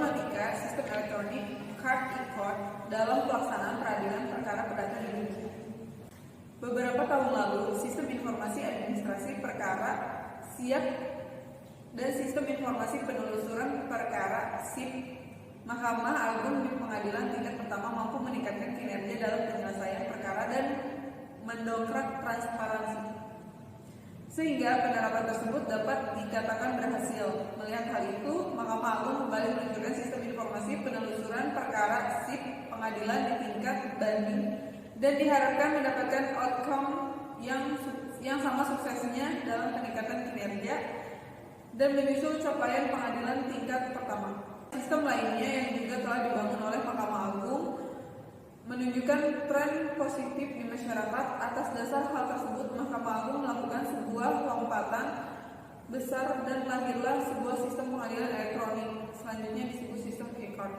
problematika sistem elektronik card e-court dalam pelaksanaan peradilan perkara perdata di Indonesia. Beberapa tahun lalu, sistem informasi administrasi perkara (SIAP) dan sistem informasi penelusuran perkara (SIP) Mahkamah Agung di pengadilan tingkat pertama mampu meningkatkan kinerja dalam penyelesaian perkara dan mendongkrak transparansi, sehingga penerapan tersebut dapat dikatakan berhasil. Melihat hal itu, Mahkamah Agung kembali meluncurkan sistem informasi penelusuran perkara (SIP) pengadilan di tingkat banding dan diharapkan mendapatkan outcome yang sama suksesnya dalam peningkatan kinerja dan menyusul capaian pengadilan tingkat pertama. Sistem lainnya yang juga telah dibangun oleh Mahkamah Agung menunjukkan tren positif di masyarakat. Atas dasar hal tersebut, Mahkamah Agung melakukan sebuah lompatan besar dan lahirlah sebuah sistem pengadilan elektronik, selanjutnya disebut sistem e-court,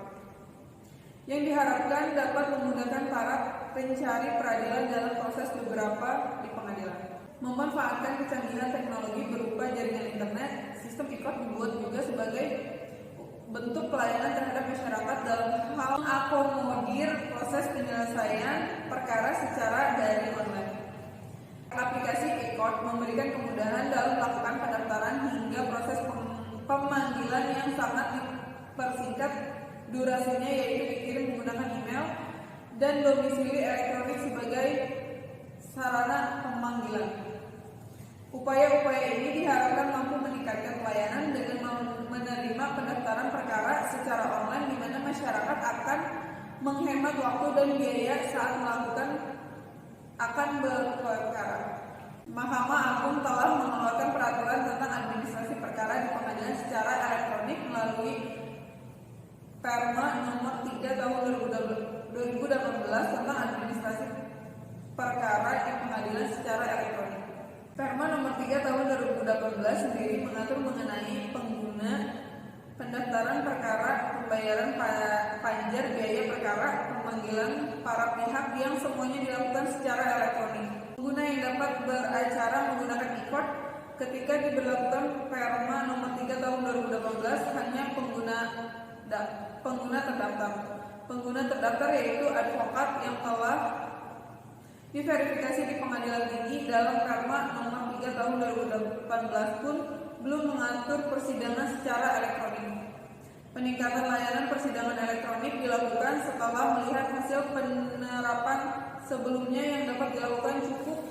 yang diharapkan dapat memudahkan para pencari peradilan dalam proses beberapa di pengadilan. Memanfaatkan kecanggihan teknologi berupa jaringan internet, sistem e-court dibuat juga sebagai bentuk pelayanan terhadap masyarakat dalam hal mengakomodir proses penyelesaian perkara secara dari online. Aplikasi e-court memberikan kemudahan dalam melakukan pendaftaran hingga proses pemanggilan yang sangat dipersingkat durasinya, yaitu dikirim menggunakan email dan domisili elektronik sebagai sarana pemanggilan. Upaya-upaya ini diharapkan mampu meningkatkan pelayanan dengan menerima pendaftaran perkara secara online, di mana masyarakat akan menghemat waktu dan biaya saat akan berperkara. Mahkamah Agung telah mengeluarkan peraturan tentang administrasi perkara di pengadilan secara elektronik melalui Perma nomor 3 tahun 2018 tentang administrasi perkara di pengadilan secara elektronik. Perma nomor 3 tahun 2018 sendiri mengatur mengenai pengguna pendaftaran perkara, pembayaran panjar biaya perkara, pemanggilan para pihak yang semuanya dilakukan secara elektronik. Pengguna yang dapat beracara menggunakan e-court ketika diberlakukan Perma nomor 3 tahun 2018 hanya pengguna terdaftar. Pengguna terdaftar yaitu advokat yang telah diverifikasi di pengadilan tinggi. Dalam Perma nomor 3 tahun 2018 pun belum mengatur persidangan secara elektronik. Peningkatan layanan persidangan elektronik dilakukan setelah melihat hasil penerapan sebelumnya yang dapat dilakukan cukup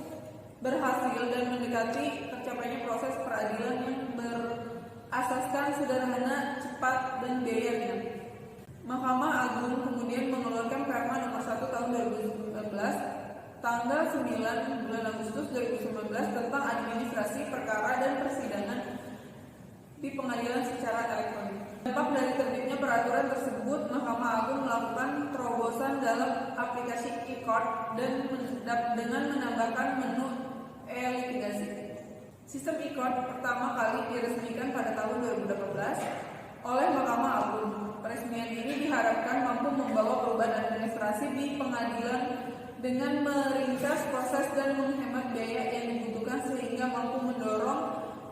berhasil dan mendekati tercapainya proses peradilan yang berasaskan sederhana, cepat, dan biayanya. Mahkamah Agung kemudian mengeluarkan Perma nomor 1 tahun 2019 tanggal 9 bulan Agustus 2019 tentang administrasi perkara dan persidangan di pengadilan secara elektronik. Dampak dari terbitnya peraturan tersebut, Mahkamah Agung melakukan terobosan dalam aplikasi e-court dan dengan menambahkan menu e-litigasi. Sistem e-court pertama kali diresmikan pada tahun 2018 oleh Mahkamah Agung. Peresmian ini diharapkan mampu membawa perubahan administrasi di pengadilan dengan meringkas proses dan menghemat biaya yang dibutuhkan, sehingga mampu mendorong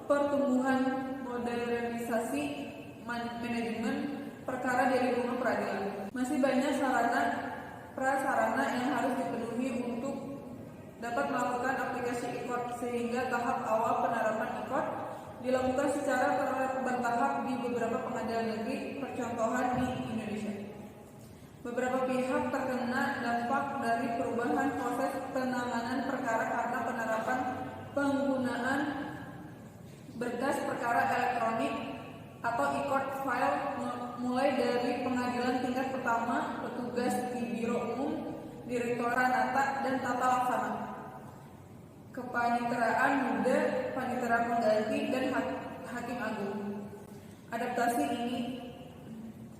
pertumbuhan modernisasi manajemen perkara dari rumah peradilan. Masih banyak prasarana yang harus dipenuhi untuk dapat melakukan aplikasi e-court, sehingga tahap awal penerapan e-court dilakukan secara bertahap di beberapa pengadilan negeri percontohan di Indonesia. Beberapa pihak terkena dampak dari perubahan proses penanganan perkara karena penerapan penggunaan berkas perkara elektronik atau e-court file, mulai dari pengadilan tingkat pertama, petugas di Biro Umum, Direktorat Nata dan Tata Laksana, kepaniteraan muda, panitera pengganti, dan hakim agung.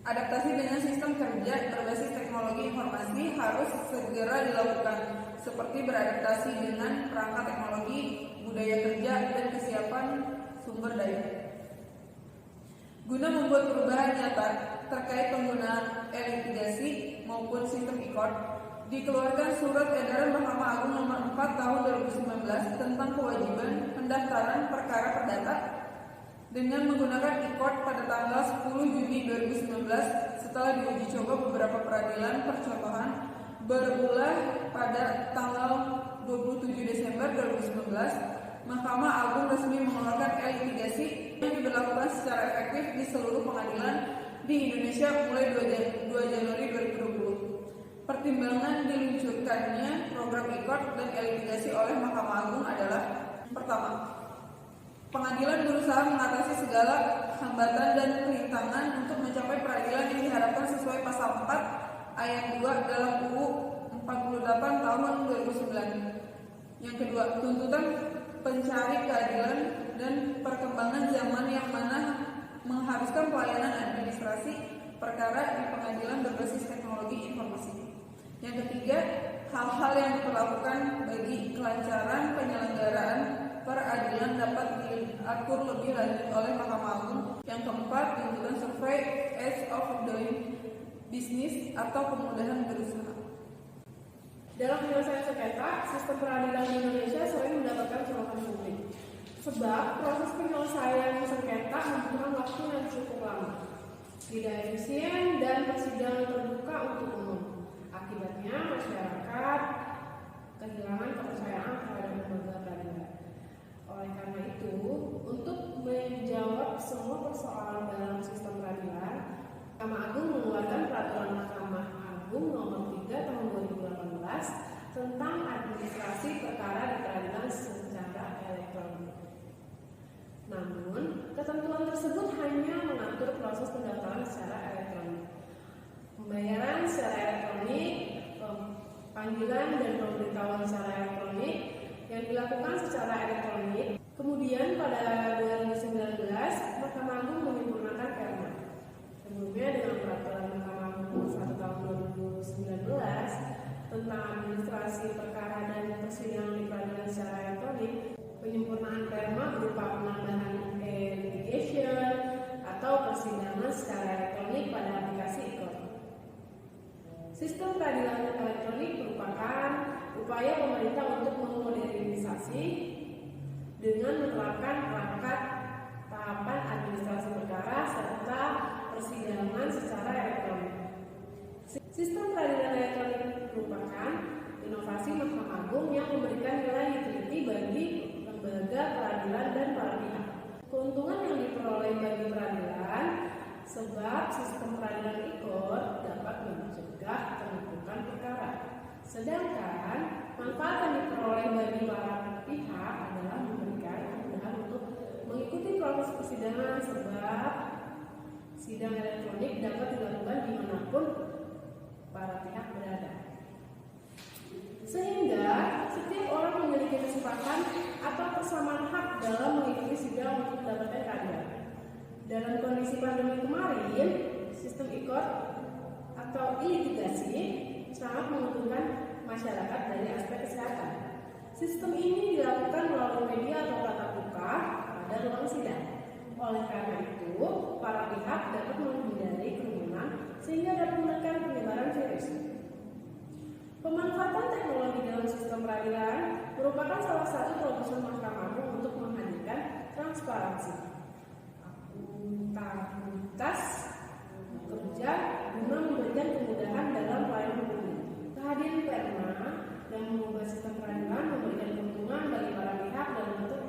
Adaptasi dengan sistem kerja berbasis teknologi informasi harus segera dilakukan, seperti beradaptasi dengan perangkat teknologi, budaya kerja, dan kesiapan sumber daya. Guna membuat perubahan nyata terkait penggunaan e-litigasi maupun sistem e-court, dikeluarkan Surat Edaran Mahkamah Agung nomor 4 tahun 2019 tentang kewajiban pendaftaran perkara perdata dengan menggunakan e-court pada tanggal 10 Juni 2019 setelah diuji coba beberapa peradilan percontohan berulah pada tanggal 27 Desember 2019. Mahkamah Agung resmi mengeluarkan e-litigasi yang diberlakukan secara efektif di seluruh pengadilan di Indonesia mulai 2 Januari 2020. Pertimbangan diluncurkannya program e-court dan e-litigasi oleh Mahkamah Agung adalah: pertama, pengadilan berusaha mengatasi segala hambatan dan perintangan untuk mencapai peradilan yang diharapkan sesuai pasal 4 ayat 2 dalam UU 48 tahun 2009. Yang kedua, tuntutan pencari keadilan dan perkembangan zaman yang mana mengharuskan pelayanan administrasi perkara di pengadilan berbasis teknologi informasi. Yang ketiga, hal-hal yang diperlakukan bagi kelancaran penyelenggaraan peradilan dapat diatur lebih lanjut oleh Mahkamah Agung. Yang keempat, tuntutan survei ease of doing business atau kemudahan berusaha. Dalam penyelesaian sengketa, sistem peradilan di Indonesia sering mendapatkan sorotan publik. Sebab proses penyelesaian sengketa membutuhkan waktu yang cukup lama, tidak efisien dan persidangan terbuka untuk umum. Akibatnya masyarakat kehilangan kepercayaan terhadap lembaga peradilan. Oleh karena itu, untuk menjawab semua persoalan dalam sistem peradilan, Mahkamah Agung mengeluarkan peraturan Mahkamah Agung nomor 3 tahun 2018 tentang administrasi perkara di peradilan secara elektronik. Namun, ketentuan tersebut hanya mengatur proses pendaftaran secara elektronik, pembayaran secara elektronik, panggilan dan pemberitahuan secara elektronik yang dilakukan secara elektronik. Kemudian pada 2019, Mahkamah Agung menyempurnakan perma. Sebelumnya dengan peraturan Mahkamah Agung 1 tahun 2019 tentang administrasi perkara dan persidangan di peradilan secara elektronik, penyempurnaan perma berupa penambahan e-litigation atau persidangan secara elektronik pada aplikasi e-court. Sistem peradilan elektronik merupakan upaya pemerintah untuk memodernisasi dengan menerapkan perangkat tahapan administrasi perkara serta persidangan secara elektronik. Sistem peradilan elektronik merupakan inovasi Mahkamah Agung yang memberikan nilai utility bagi lembaga peradilan dan para pihak. Keuntungan yang diperoleh bagi peradilan sebab sistem peradilan e-court dapat mencegah penumpukan perkara. Sedangkan manfaat yang diperoleh bagi para pihak adalah memberikan kemudahan untuk mengikuti proses persidangan sebab sidang elektronik dapat dilakukan dimanapun para pihak berada. Sehingga setiap orang memiliki kesempatan atau persamaan hak dalam mengikuti sidang untuk mendapatkan keadilan. Dalam kondisi pandemi kemarin, sistem e-court atau e-litigasi sangat menguntungkan masyarakat dari aspek kesehatan. Sistem ini dilakukan melalui media atau tatap muka pada ruang sidang. Oleh karena itu, para pihak dapat menghindari kerumunan sehingga dapat menekan penyebaran virus. Pemanfaatan teknologi dalam sistem peradilan merupakan salah satu terobosan Mahkamah Agung untuk menghadirkan transparansi, akuntabilitas kerja guna memberikan kemudahan dalam pelayanan publik. Kehadiran perma yang mengubah sistem peradilan memberikan keuntungan bagi para pihak dalam bentuk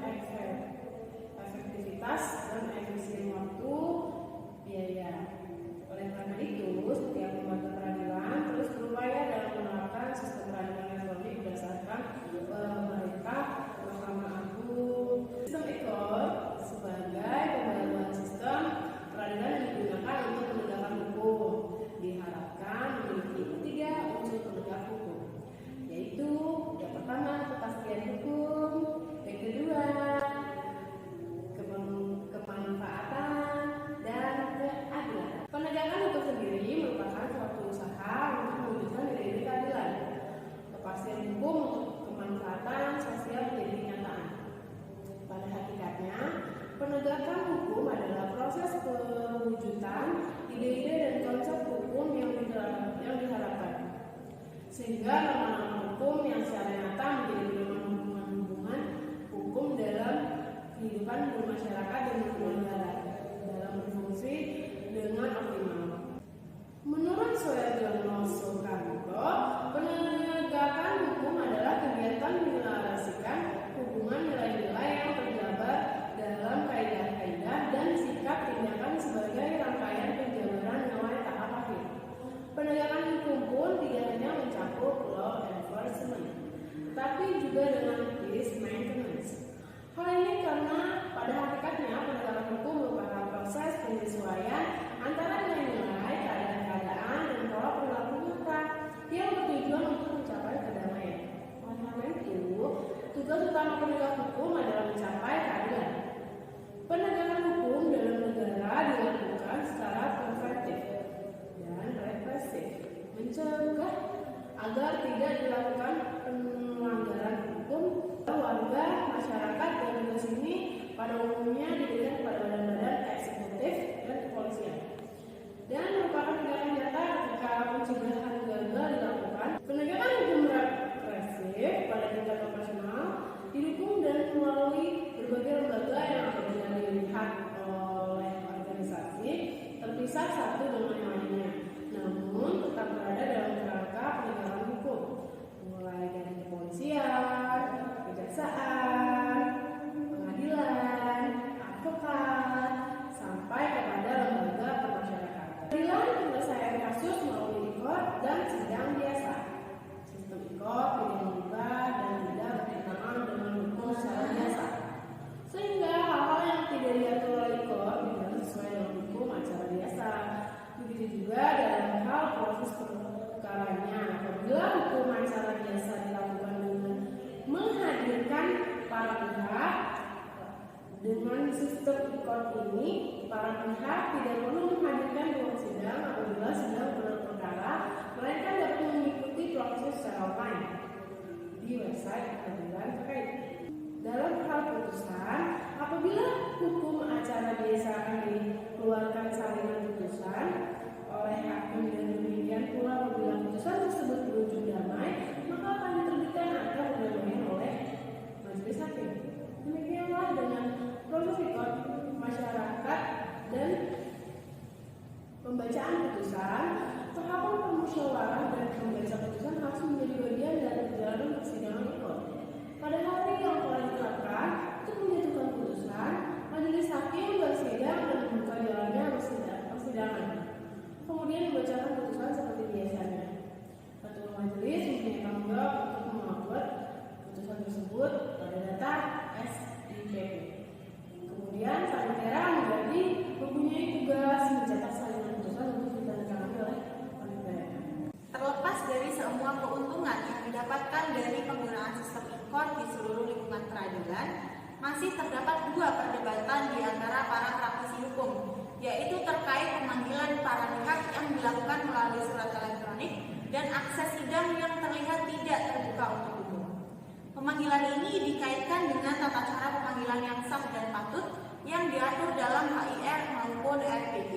efektivitas dan efisien waktu, biaya. Oleh sistem e-court ini, para pihak tidak perlu menghadirkan ruang sidang apabila sedang gelar perkara, melainkan dapat mengikuti proses secara online di website pengadilan terkait. Dalam hal putusan, apabila hukum acara biasa akan dikeluarkan salinan putusan oleh hakim dan demikian pula apabila putusan tersebut berujung damai, maka akan diterbitkan akta perdamaian oleh majelis hakim. Demikianlah dengan proses e-court masyarakat dan pembacaan putusan, tahapan permusyawarah dan membaca putusan harus menjadi bagian dari perjalanan persidangan e-court. Pada hari yang telah ditetapkan untuk menjatuhkan putusan, majelis hakim bersidang dan membuka jalannya persidangan. Kemudian dibacakan putusan seperti biasanya. Ketua majelis mempunyai tanggung jawab untuk membuat putusan tersebut pada data SIPP. Kemudian panitera menjadi mempunyai tugas mencetak salinan putusan untuk ditandatangani oleh panitera. Terlepas dari semua keuntungan yang didapatkan dari penggunaan sistem e-court di seluruh lingkungan peradilan, masih terdapat dua perdebatan di antara para praktisi hukum, yaitu terkait pemanggilan para pihak yang dilakukan melalui surat elektronik dan akses sidang yang terlihat tidak terbuka untuk umum. Pemanggilan ini dikaitkan dengan tata cara pemanggilan yang sah dan patut yang diatur dalam HIR maupun RPJ.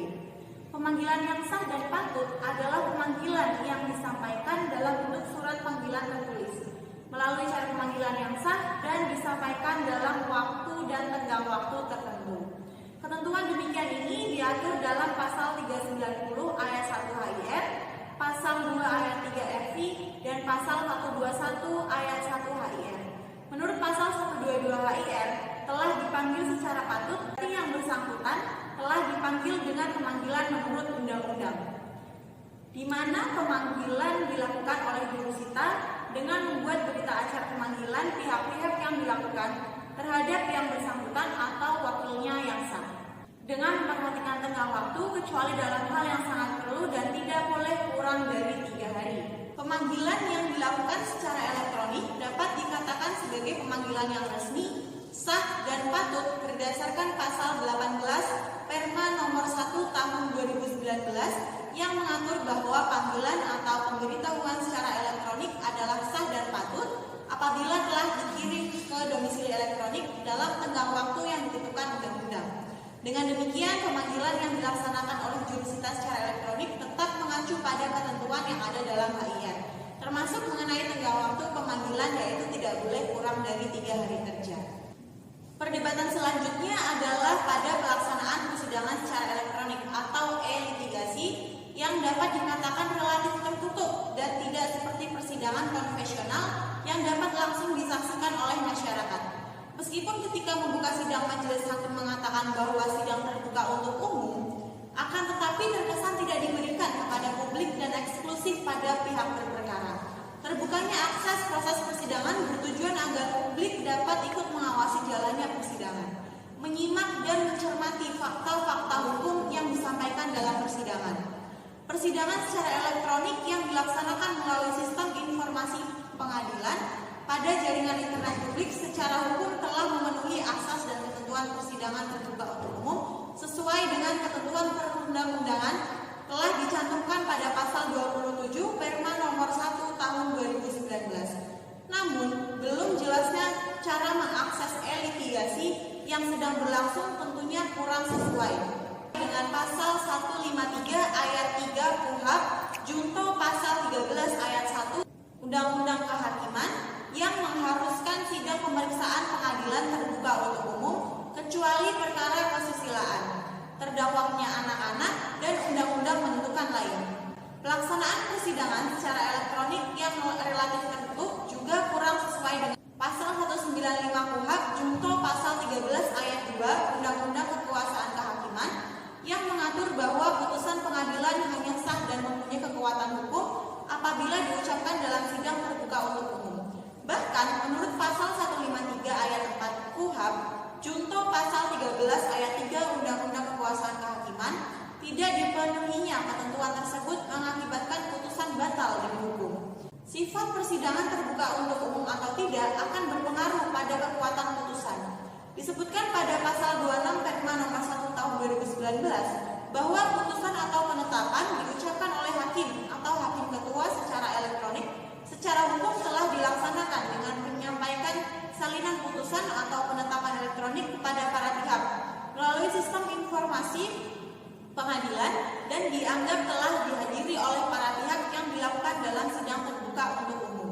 Pemanggilan yang sah dan patut adalah pemanggilan yang disampaikan dalam bentuk surat panggilan tertulis melalui cara pemanggilan yang sah dan disampaikan dalam waktu dan tenggang waktu tertentu. Ketentuan demikian ini diatur dalam pasal 390 ayat 1 HIR, pasal 2 ayat 3 RV, dan pasal 121 ayat 1 HIR. Menurut pasal 122 HIR, telah dipanggil secara patut, yang bersangkutan telah dipanggil dengan pemanggilan menurut undang-undang, di mana pemanggilan dilakukan oleh jurusita dengan membuat berita acara pemanggilan pihak-pihak yang dilakukan terhadap yang bersangkutan atau wakilnya yang sah, dengan memperhatikan tenggang waktu kecuali dalam hal yang sangat perlu dan tidak boleh kurang dari 3 hari. Pemanggilan yang dilakukan secara elektronik dapat dikatakan sebagai pemanggilan yang resmi, sah, dan patut berdasarkan pasal 18 Perma nomor 1 tahun 2019 yang mengatur bahwa panggilan atau pemberitahuan secara elektronik adalah sah dan patut apabila telah dikirim ke domisili elektronik dalam tenggang waktu yang ditentukan undang-undang. Dengan demikian, pemanggilan yang dilaksanakan oleh jurusita secara elektronik tetap mengacu pada ketentuan yang ada dalam HIR, termasuk mengenai tenggang waktu pemanggilan, yaitu tidak boleh kurang dari 3 hari kerja. Perdebatan selanjutnya adalah pada pelaksanaan persidangan secara elektronik atau e-litigasi yang dapat dikatakan relatif tertutup dan tidak seperti persidangan konvensional yang dapat langsung disaksikan oleh masyarakat. Meskipun ketika membuka sidang majelis hakim mengatakan bahwa sidang terbuka untuk umum, akan tetapi terkesan tidak diberikan kepada publik dan eksklusif pada pihak berperkara. Terbukanya akses proses persidangan bertujuan agar publik dapat ikut mengawasi jalannya persidangan, menyimak dan mencermati fakta-fakta hukum yang disampaikan dalam persidangan. Persidangan secara elektronik yang dilaksanakan melalui sistem informasi pengadilan pada jaringan internet publik secara hukum telah memenuhi asas dan ketentuan persidangan terbuka untuk umum sesuai dengan ketentuan perundang-undangan telah dicantumkan pada pasal 27 Perma nomor 1 tahun 2019. Namun, belum jelasnya cara mengakses e-litigasi yang sedang berlangsung tentunya kurang sesuai dengan pasal 153 ayat 3 KUHP junto pasal 13 ayat 1 Undang-Undang Kehakiman yang mengharuskan sidang pemeriksaan pengadilan terbuka untuk umum kecuali perkara kesusilaan, terdakwanya anak-anak, dan undang-undang menentukan lain. Pelaksanaan persidangan secara elektronik yang relatif tertutup juga kurang sesuai dengan pasal 195 KUHP junto pasal 13 ayat 2 Undang-Undang Kekuasaan Kehakiman yang mengatur bahwa putusan pengadilan hanya sah dan mempunyai kekuatan hukum apabila diucapkan dalam sidang terbuka untuk umum. Bahkan menurut pasal 153 ayat 4 KUHP junto pasal 13 ayat 3 Undang-Undang Kekuasaan Kehakiman, tidak dipenuhinya ketentuan tersebut mengakibatkan putusan batal demi hukum. Sifat persidangan terbuka untuk umum atau tidak akan berpengaruh pada kekuatan putusan. Disebutkan pada pasal 26 Perma nomor 1 tahun 2019 bahwa putusan atau penetapan diucapkan oleh hakim atau hakim ketua secara elektronik secara hukum telah dilaksanakan dengan menyampaikan salinan putusan atau penetapan elektronik kepada para pihak melalui sistem informasi pengadilan dan dianggap telah dihadiri oleh para pihak yang dilakukan dalam sidang terbuka untuk umum.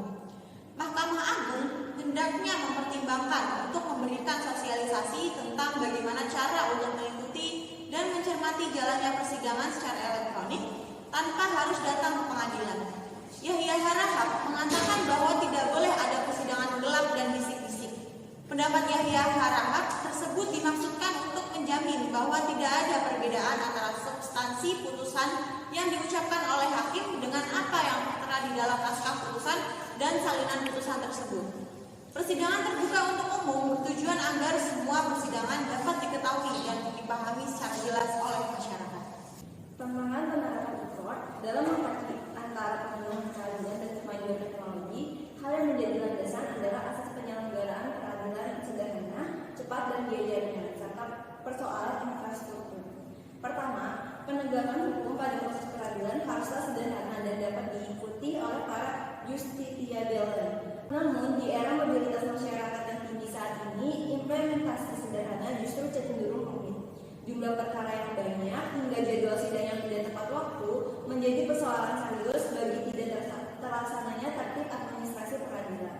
Mahkamah Agung hendaknya mempertimbangkan untuk memberikan sosialisasi tentang bagaimana cara untuk mengikuti dan mencermati jalannya persidangan secara elektronik tanpa harus datang ke pengadilan. Yahya Harahap mengatakan bahwa tidak boleh ada persidangan gelap dan bisik-bisik. Pendapat Yahya Harahap tersebut dimaksudkan untuk menjamin bahwa tidak ada perbedaan antara substansi putusan yang diucapkan oleh hakim dengan apa yang tertera di dalam naskah putusan dan salinan putusan tersebut. Persidangan terbuka untuk umum bertujuan agar semua persidangan dapat diketahui dan dipahami secara jelas oleh masyarakat. Tantangan penerapan e-court dalam mengkaji antara pemenuhan keadilan dan kemajuan teknologi, hal yang menjadi landasan adalah asas penyelenggaraan peradilan yang sederhana, cepat dan biayanya, serta persoalan infrastruktur. Pertama, penegakan hukum pada proses peradilan haruslah sederhana dan dapat diikuti oleh para justitiabel. Namun, di era mobilitas masyarakat yang tinggi saat ini, implementasi sederhana justru cenderung rumit. Jumlah perkara yang banyak hingga jadwal sidang yang tidak tepat waktu menjadi persoalan serius bagi tidak terlaksananya tertib administrasi peradilan.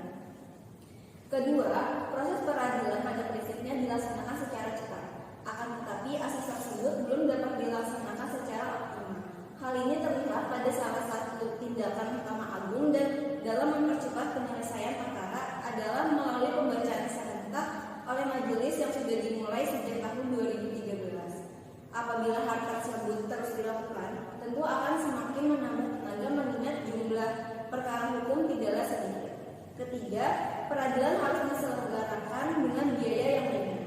Kedua, proses peradilan pada prinsipnya dilaksanakan secara cepat. Akan tetapi asas tersebut belum dapat dilaksanakan secara optimal. Hal ini terlihat pada salah satu tindakan Mahkamah Agung dan dalam mempercepat penyelesaian perkara adalah melalui pembacaan serentak oleh majelis yang sudah dimulai sejak tahun 2013. Apabila hal tersebut terus dilakukan, tentu akan semakin menambah tenaga mengingat jumlah perkara hukum tidaklah sedikit. Ketiga, peradilan harus diselenggarakan dengan biaya yang ringan.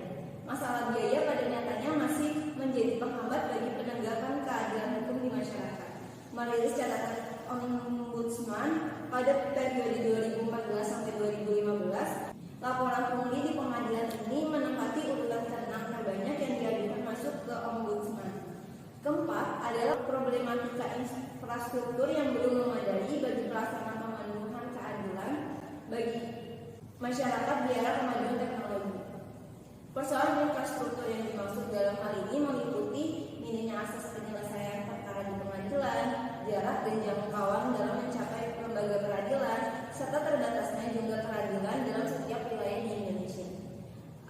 Masalah biaya pada nyatanya masih menjadi penghambat bagi penegakan keadilan hukum di masyarakat. Merilis catatan Ombudsman pada periode 2014 sampai 2015, laporan pungli di pengadilan ini menempati urutan ke-6 terbanyak yang diadukan masuk ke Ombudsman. Keempat adalah problematika infrastruktur yang belum memadai bagi pelaksanaan pemenuhan keadilan bagi masyarakat di era kemajuan teknologi. Persoalan infrastruktur yang dimaksud dalam hal ini meliputi minimnya akses penyelesaian perkara di pengadilan, jarak dan jangkauan dalam mencapai lembaga peradilan, serta terbatasnya jumlah peradilan dalam setiap wilayah di Indonesia.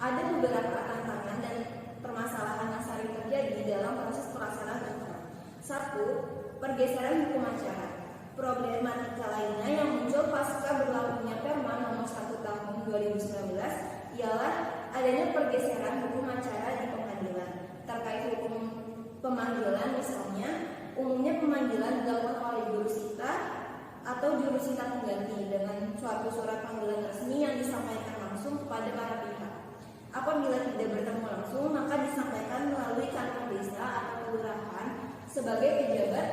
Ada beberapa tantangan dan permasalahan yang sering terjadi dalam proses pelaksanaan hukum. 1. Pergeseran hukum acara. Problematika lainnya yang muncul pasca berlakunya Perma nomor 1 tahun 2019 ialah adanya pergeseran hukum acara di pengadilan. Terkait hukum pemanggilan misalnya, umumnya pemanggilan dilakukan oleh jurusita atau jurusita pengganti dengan suatu surat panggilan resmi yang disampaikan langsung kepada para pihak. Apabila tidak bertemu langsung, maka disampaikan melalui kantor desa atau kelurahan sebagai pejabat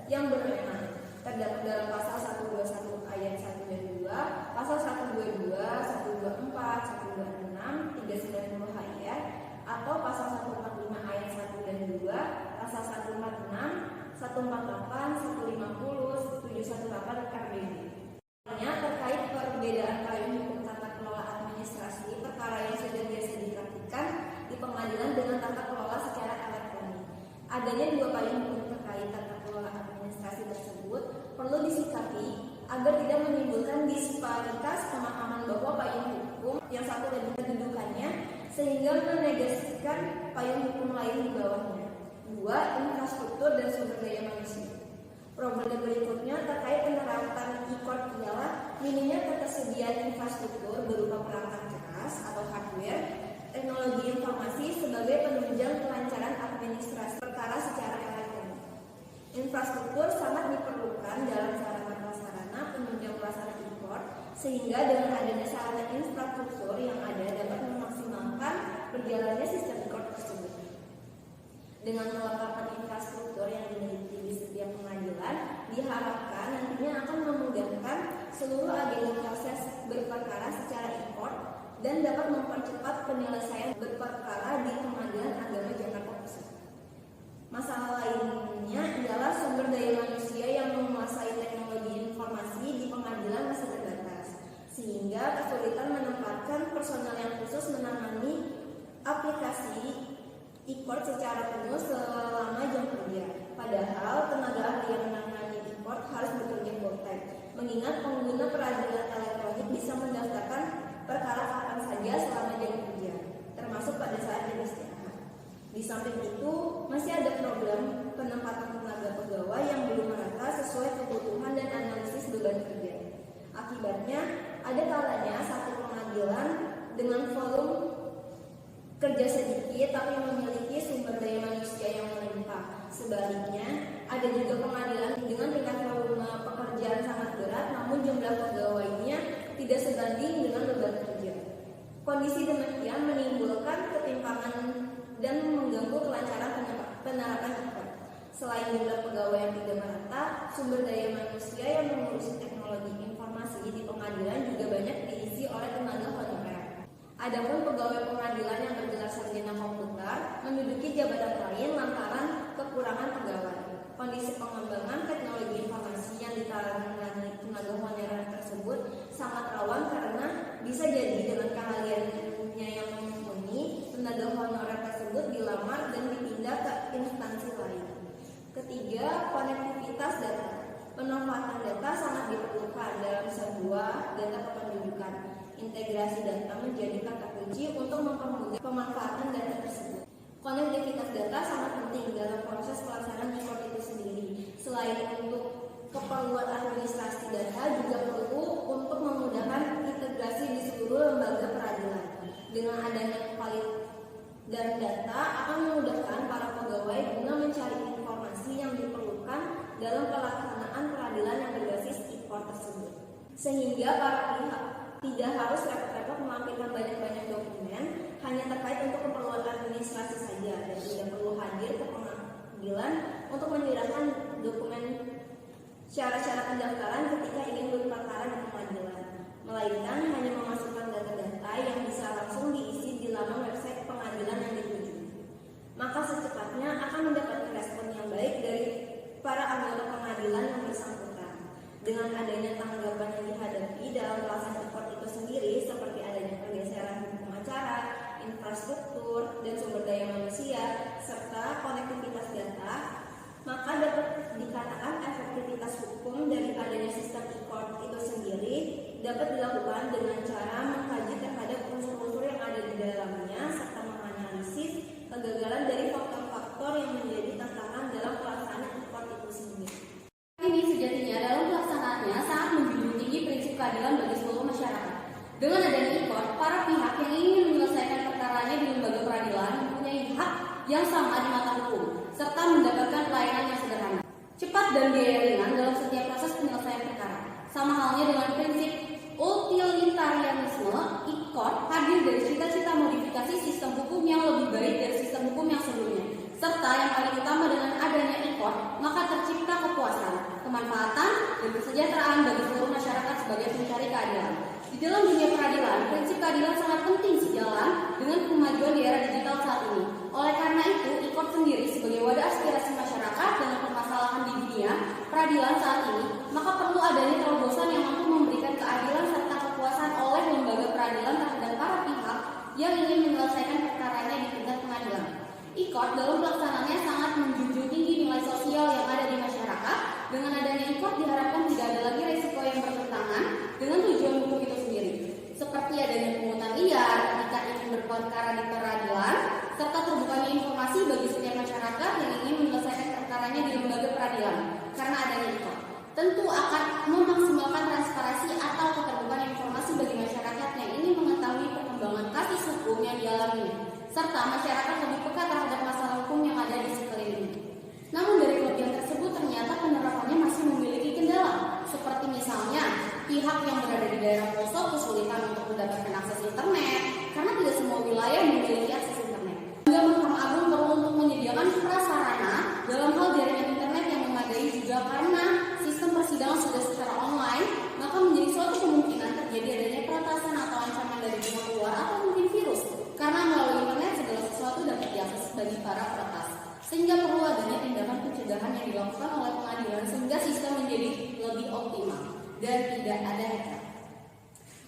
yang berwenang. Terdapat dalam pasal 121 ayat 1 dan 2, pasal 122, 124, 126, 390 HIR, atau pasal 145 ayat 1 dan 2, pasal 146, 148, 150, 718 RBB. Terkait perbedaan payung hukum tata kelola administrasi perkara yang sudah biasa dipraktikkan di pengadilan dengan tata kelola secara elektronik. Adanya dua payung hukum terkait tata kelola administrasi tersebut perlu disikapi agar tidak menimbulkan disparitas pemahaman bahwa payung hukum yang satu lebih kedudukannya sehingga menegasikan payung hukum lain di bawahnya. 2. Infrastruktur dan sumber daya manusia. Problem berikutnya terkait penerapan e-court ialah minimnya ketersediaan infrastruktur berupa perangkat keras atau hardware, teknologi informasi sebagai penunjang kelancaran administrasi perkara secara elektronik. Infrastruktur sangat diperlukan dalam sarana-prasarana penunjang pelaksanaan e-court sehingga dengan adanya sarana infrastruktur yang ada dapat memaksimalkan berjalannya sistem e-court tersebut. Dengan melengkapi infrastruktur yang dimiliki di setiap pengadilan, diharapkan nantinya akan memudahkan seluruh agenda proses berperkara secara e-court dan dapat mempercepat penyelesaian berperkara di Pengadilan Agama Jakarta Pusat. Masalah lainnya ialah sumber daya manusia yang menguasai teknologi informasi di pengadilan masih terbatas, sehingga kesulitan menempatkan personel yang khusus menangani aplikasi e-court secara penuh selama jam kerja. Padahal tenaga ahli yang menangani e-court harus bekerja full-time, mengingat pengguna peradilan elektronik bisa mendaftarkan perkara kapan saja selama jam kerja, termasuk pada saat jam istirahat. Di samping itu, masih ada problem penempatan tenaga pegawai yang belum merata sesuai kebutuhan dan analisis beban kerja. Akibatnya, ada kalanya satu pengadilan dengan volume kerja sedikit tapi memiliki sumber daya manusia yang melimpah. Sebaliknya, ada juga pengadilan dengan tingkat volume pekerjaan sangat berat namun jumlah pegawainya tidak sebanding dengan beban kerja. Kondisi demikian menimbulkan ketimpangan dan mengganggu kelancaran penerapan e-court. Selain jumlah pegawai yang tidak merata, sumber daya manusia yang mengurusi teknologi informasi di pengadilan juga banyak diisi oleh tenaga honorer. Adapun pegawai pengadilan yang bergelar sarjana komputer menduduki jabatan lain lantaran kekurangan pegawai. Kondisi pengembangan teknologi informasi yang ditangani tenaga honorer tersebut sangat rawan karena bisa jadi dengan keahliannya yang mumpuni, tenaga honorer tersebut dilamar dan dipindah ke instansi lain. Ketiga, konektivitas data. Pemanfaatan data sangat diperlukan dalam sebuah data kependudukan. Integrasi data menjadi kata kunci untuk mempermudah pemanfaatan data tersebut. Konektivitas data sangat penting dalam proses pelaksanaan e-court itu sendiri. Selain untuk keperluan administrasi data, juga perlu untuk memudahkan integrasi di seluruh lembaga peradilan. Dengan adanya dan data akan memudahkan para pegawai guna mencari informasi yang diperlukan dalam pelaksanaan peradilan yang berbasis e-court tersebut. Sehingga para pihak tidak harus repot-repot melampirkan banyak-banyak dokumen hanya terkait untuk keperluan administrasi saja dan tidak perlu hadir ke pengadilan untuk menyerahkan dokumen syarat-syarat pendaftaran ketika ingin berperkara di pengadilan, melainkan hanya memasukkan data-data yang bisa langsung diisi di laman website pengadilan yang dituju. Maka secepatnya akan mendapatkan respon yang baik dari para anggota pengadilan yang bersangkutan. Dengan adanya tanggapan yang dihadapi dalam pelaksanaan e-court itu sendiri, seperti adanya pergeseran hukum acara, infrastruktur, dan sumber daya manusia, serta konektivitas data, maka dapat dikatakan efektivitas hukum dari adanya sistem e-court itu sendiri dapat dilakukan dengan cara mengkaji terhadap unsur-unsur yang ada di dalamnya, serta menganalisis kegagalan dari faktor-faktor yang menjadi tantangan dalam pelaksanaan e-court itu sendiri. Ini sejatinya dalam pelaksanaannya sangat menjunjung tinggi prinsip keadilan bagi seluruh masyarakat. Dengan adanya e-court, para pihak yang ingin menyelesaikan perkaranya di lembaga peradilan mempunyai hak yang sama di mata hukum, serta mendapatkan pelayanan yang sederhana, cepat dan biaya ringan dalam setiap proses penyelesaian perkara. Sama halnya dengan prinsip utilitarianisme, e-court hadir dari cita-cita modifikasi sistem hukum yang lebih baik dari sistem hukum yang sebelumnya. Serta yang paling utama, dengan adanya e-court, maka tercipta kepuasan, kemanfaatan, dan kesejahteraan bagi seluruh masyarakat sebagai pencari keadilan. Di dalam dunia peradilan, prinsip keadilan sangat penting sejalan dengan kemajuan di era digital saat ini. Oleh karena itu, e-court sendiri sebagai wadah aspirasi masyarakat dengan permasalahan di dunia peradilan saat ini, maka perlu adanya terobosan yang mampu memberikan keadilan serta kepuasan oleh lembaga peradilan terhadap para pihak yang ingin menyelesaikan perkaranya di tingkat pengadilan. E-court dalam pelaksanaannya sangat menjunjung tinggi nilai sosial yang ada di masyarakat. Dengan adanya e-court diharapkan tidak ada lagi resiko yang bertentangan dengan tujuan hukum itu sendiri, seperti adanya pungutan liar ketika ingin berperkara di peradilan, serta terbukanya informasi bagi setiap masyarakat yang ingin menyelesaikan perkaranya di lembaga peradilan. Karena adanya e-court tentu akan memaksimalkan transparansi atau keterbukaan informasi bagi masyarakat yang ingin mengetahui perkembangan kasus hukum yang dialaminya, serta masyarakat lebih peka terhadap masalah hukum yang ada di sekelilingnya. Namun dari kelebihan tersebut ternyata penerapannya masih memiliki kendala, seperti misalnya pihak yang berada di daerah pelosok kesulitan untuk mendapatkan akses internet karena tidak semua wilayah memiliki akses internet. Juga Mahkamah Agung perlu untuk menyediakan prasarana dalam hal jaringan internet yang memadai, juga karena sistem persidangan sudah secara online, maka menjadi suatu kemungkinan terjadi adanya peretasan atau ancaman dari pihak luar sehingga perlu adanya tindakan pencegahan yang dilakukan oleh pengadilan sehingga sistem menjadi lebih optimal dan tidak ada hacker.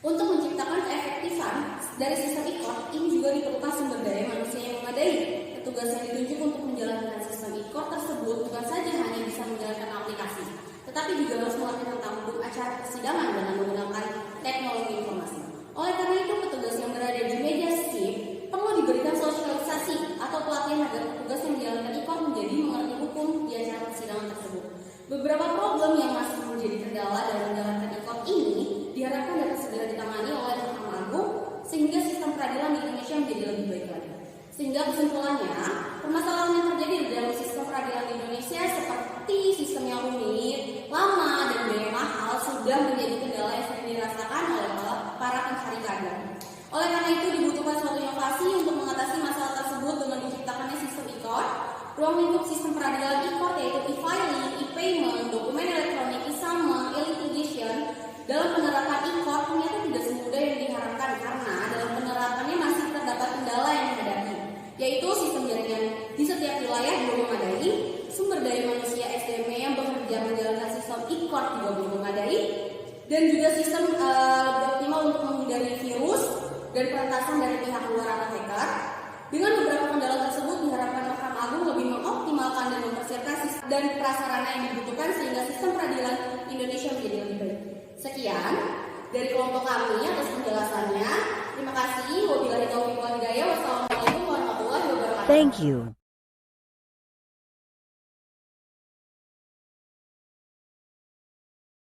Untuk menciptakan keefektifan dari sistem e-court, ini juga diperlukan sumber daya manusia yang memadai. Petugas yang ditunjuk untuk menjalankan sistem e-court tersebut bukan saja hanya bisa menjalankan aplikasi, tetapi juga harus melakukan tanggung acara persidangan dengan menggunakan teknologi informasi. Oleh karena itu, petugas yang berada di meja SIP perlu diberikan sosialisasi atau pelatihan agar petugas yang menjalankan e-court menjadi mengerti hukum di acara persidangan tersebut. Beberapa problem yang masih menjadi kendala dalam menjalankan e-court ini diharapkan dapat segera ditangani oleh Mahkamah Agung sehingga sistem peradilan di Indonesia menjadi lebih baik lagi. Sehingga kesimpulannya, permasalahan yang terjadi di dalam sistem peradilan di Indonesia seperti sistem yang rumit, lama, dan biaya mahal sudah menjadi kendala yang sering dirasakan oleh para pencari keadilan. Oleh karena itu dibutuhkan suatu inovasi untuk mengatasi masalah tersebut dengan diciptakannya sistem e-court. Ruang lingkup sistem peradilan e-court yaitu e-filing, e-payment, dokumen elektronik, e-summon, e-litigation. Dalam penerapan e-court ternyata tidak semudah yang diharapkan karena dalam penerapannya masih terdapat kendala yang dihadapi, yaitu sistem jaringan di setiap wilayah belum memadai, sumber daya manusia SDM yang bekerja menjalankan sistem e-court juga belum memadai, dan juga sistem lebih optimal untuk menghindari virus dan peretasan dari pihak luar atau hacker. Dengan beberapa kendala tersebut diharapkan Mahkamah Agung lebih mengoptimalkan dan mempersiapkan sistem dan prasarana yang dibutuhkan sehingga sistem peradilan Indonesia menjadi lebih baik. Sekian dari kelompok kami atas penjelasannya. Terima kasih. Wabillahi taufiq wal hidayah. Wassalamualaikum warahmatullahi wabarakatuh. Thank you.